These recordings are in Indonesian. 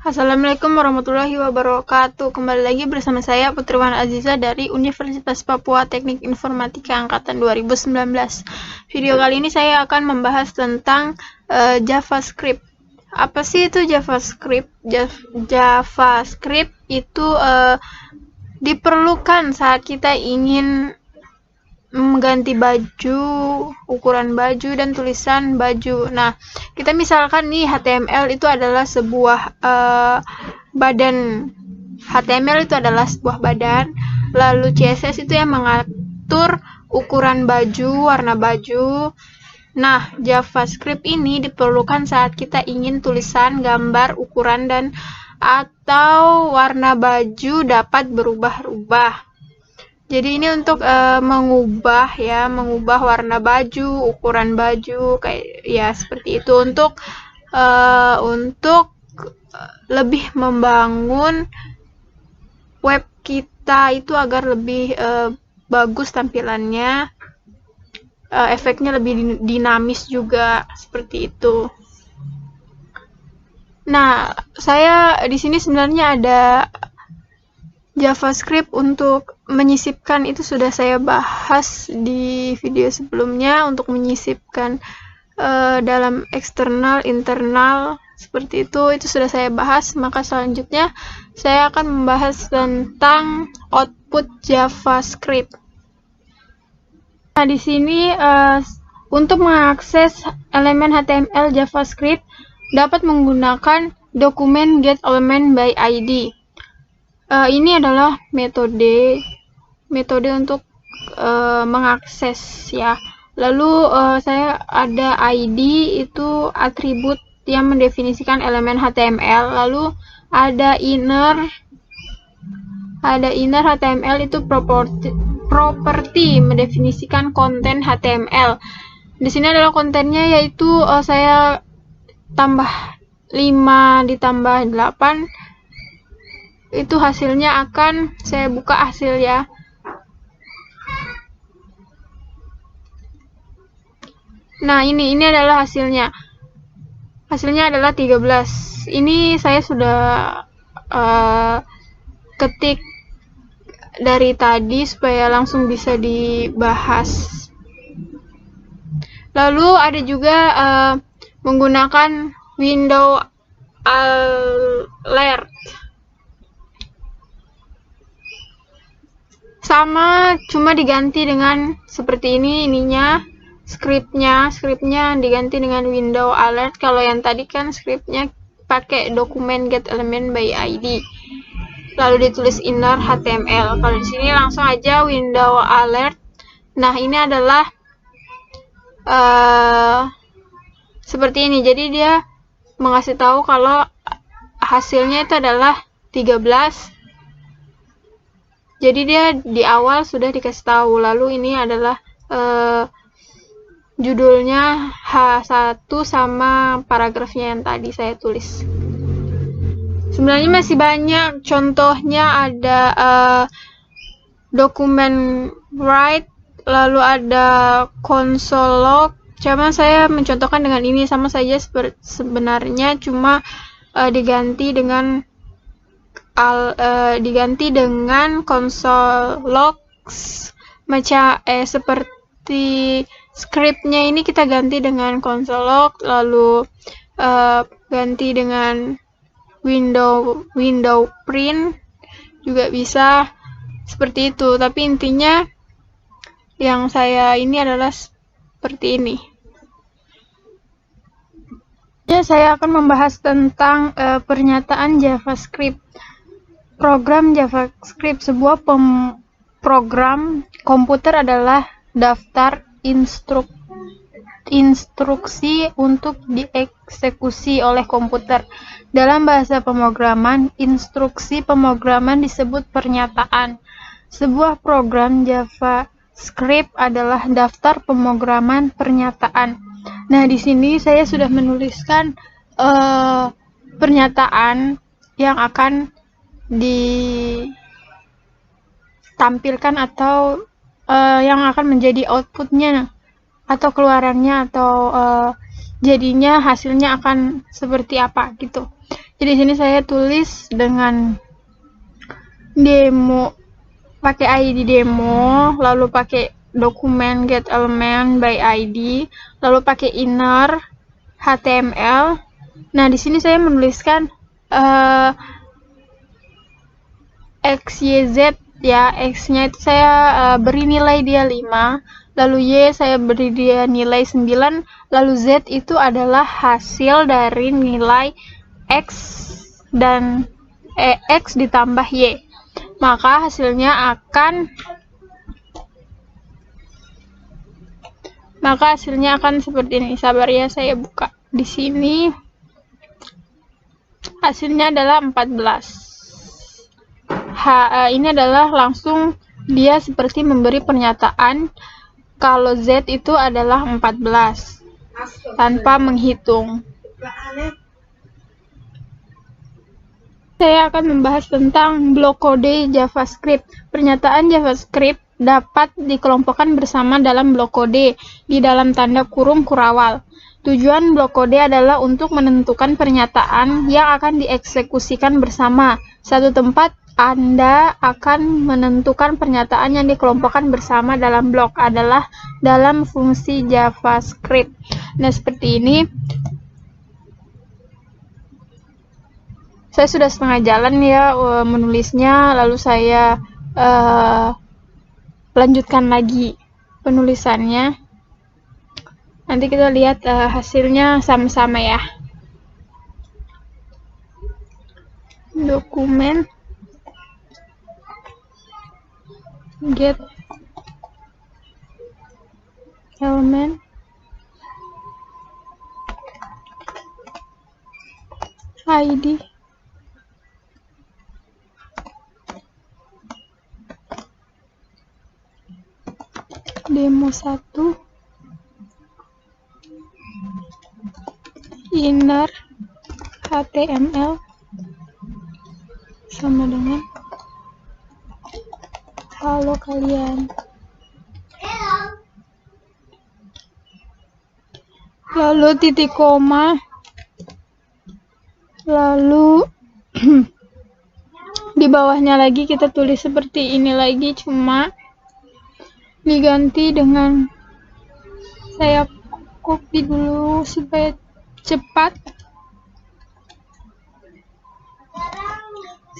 Assalamualaikum warahmatullahi wabarakatuh. Kembali lagi bersama saya Putri Wan Aziza dari Universitas Papua Teknik Informatika Angkatan 2019. Video kali ini saya akan membahas tentang JavaScript. Apa sih itu JavaScript? JavaScript itu diperlukan saat kita ingin mengganti baju, ukuran baju, dan tulisan baju. Nah, kita misalkan nih HTML itu adalah sebuah badan. HTML itu adalah sebuah badan. Lalu CSS itu yang mengatur ukuran baju, warna baju. Nah, JavaScript ini diperlukan saat kita ingin tulisan, gambar, ukuran, dan atau warna baju dapat berubah-ubah. Jadi ini untuk mengubah warna baju, ukuran baju, kayak ya seperti itu untuk lebih membangun web kita itu agar lebih bagus tampilannya, efeknya lebih dinamis juga seperti itu. Nah, saya di sini sebenarnya ada JavaScript untuk menyisipkan, itu sudah saya bahas di video sebelumnya, untuk menyisipkan dalam eksternal, internal, seperti itu sudah saya bahas. Maka selanjutnya saya akan membahas tentang output JavaScript. Nah, di sini untuk mengakses elemen HTML JavaScript dapat menggunakan dokumen getElementById. Ini adalah metode untuk mengakses ya. Lalu saya ada ID, itu atribut yang mendefinisikan elemen HTML. Lalu ada inner HTML, itu property mendefinisikan konten HTML. Di sini adalah kontennya, yaitu saya tambah 5 ditambah 8, itu hasilnya akan saya buka hasil ya. Nah, ini adalah hasilnya. Hasilnya adalah 13. Ini saya sudah ketik dari tadi supaya langsung bisa dibahas. Lalu ada juga menggunakan window alert. Sama, cuma diganti dengan seperti ini ininya. Scriptnya diganti dengan window alert. Kalau yang tadi kan scriptnya pakai dokumen getElementById, lalu ditulis inner HTML. Kalau di sini langsung aja window alert. Nah, ini adalah seperti ini. Jadi dia mengasih tahu kalau hasilnya itu adalah 13. Jadi dia di awal sudah dikasih tahu. Lalu ini adalah judulnya H1 sama paragrafnya yang tadi saya tulis. Sebenarnya masih banyak contohnya, ada dokumen write, lalu ada console log. Cuma saya mencontohkan dengan ini, sama saja sebenarnya, cuma diganti dengan console logs, seperti scriptnya ini kita ganti dengan console log, lalu ganti dengan window print juga bisa seperti itu. Tapi intinya yang saya ini adalah seperti ini. Ya, saya akan membahas tentang pernyataan JavaScript. Program JavaScript, sebuah program komputer, adalah daftar instruksi untuk dieksekusi oleh komputer. Dalam bahasa pemrograman, instruksi pemrograman disebut pernyataan. Sebuah program JavaScript adalah daftar pemrograman pernyataan. Nah, di sini saya sudah menuliskan pernyataan yang akan ditampilkan atau yang akan menjadi outputnya atau keluarannya, atau jadinya hasilnya akan seperti apa gitu. Jadi di sini saya tulis dengan demo, pakai ID demo, lalu pakai dokumen get element by ID, lalu pakai inner HTML. Nah, di sini saya menuliskan XYZ ya. X-nya itu saya beri nilai dia 5, lalu Y saya beri dia nilai 9, lalu Z itu adalah hasil dari nilai X dan X ditambah Y. Maka hasilnya akan seperti ini. Sabar ya, saya buka di sini. Hasilnya adalah 14. Ini adalah langsung dia seperti memberi pernyataan kalau Z itu adalah 14 tanpa menghitung. Saya akan membahas tentang blok kode JavaScript. Pernyataan JavaScript dapat dikelompokkan bersama dalam blok kode di dalam tanda kurung kurawal. Tujuan blok kode adalah untuk menentukan pernyataan yang akan dieksekusikan bersama. Satu tempat Anda akan menentukan pernyataan yang dikelompokkan bersama dalam blok adalah dalam fungsi JavaScript. Nah, seperti ini. Saya sudah setengah jalan ya menulisnya, lalu saya lanjutkan lagi penulisannya. Nanti kita lihat hasilnya sama-sama ya. Dokumen get element ID demo 1 inner HTML sama dengan halo kalian. Lalu titik koma, lalu di bawahnya lagi kita tulis seperti ini lagi, cuma diganti dengan, saya copy dulu supaya cepat.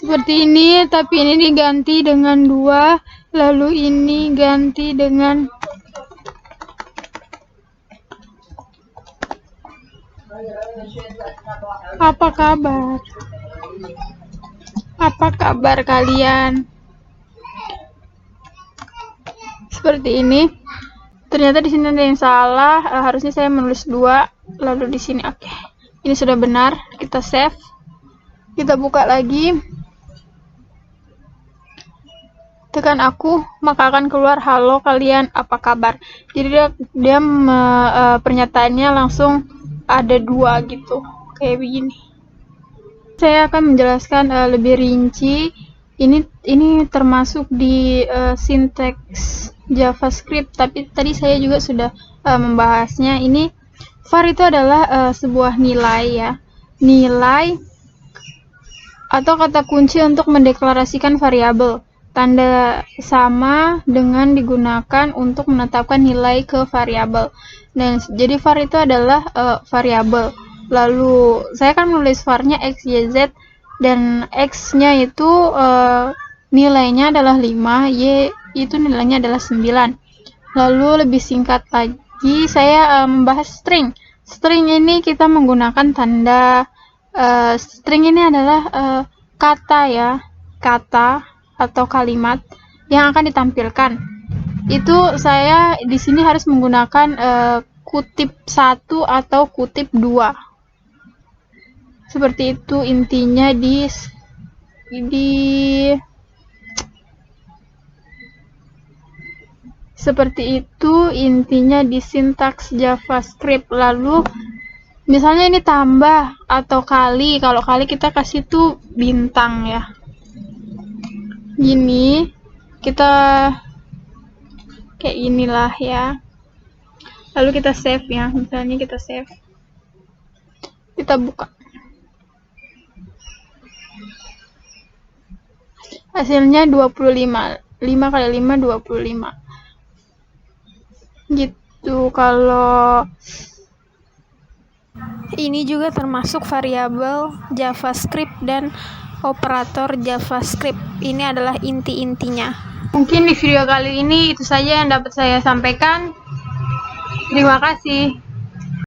Seperti ini, tapi ini diganti dengan 2, lalu ini ganti dengan apa kabar? Apa kabar kalian? Seperti ini. Ternyata di sini ada yang salah. Harusnya saya menulis 2, lalu di sini oke. Ini sudah benar. Kita save. Kita buka lagi. Tekan aku, maka akan keluar halo kalian, apa kabar? Jadi dia pernyataannya langsung ada 2 gitu, kayak begini. Saya akan menjelaskan lebih rinci. Ini termasuk di sinteks JavaScript, tapi tadi saya juga sudah membahasnya. Ini var itu adalah sebuah nilai ya, nilai atau kata kunci untuk mendeklarasikan variabel. Tanda sama dengan digunakan untuk menetapkan nilai ke variabel. Dan jadi var itu adalah variabel. Lalu saya akan menulis var-nya x, y, z, dan x-nya itu nilainya adalah 5, y itu nilainya adalah 9. Lalu lebih singkat lagi saya membahas string. String ini kita menggunakan tanda string ini adalah kata ya, kata atau kalimat yang akan ditampilkan. Itu saya di sini harus menggunakan kutip 1 atau kutip 2. Seperti itu intinya di seperti itu intinya di sintaks JavaScript. Lalu misalnya ini tambah atau kali. Kalau kali kita kasih tuh bintang ya. Gini kita kayak inilah ya, lalu kita save ya, misalnya kita save, kita buka. hasilnya 25. 5 kali 5 25 gitu. Kalau ini juga termasuk variabel JavaScript dan operator JavaScript. Ini adalah inti-intinya. Mungkin di video kali ini itu saja yang dapat saya sampaikan. Terima kasih.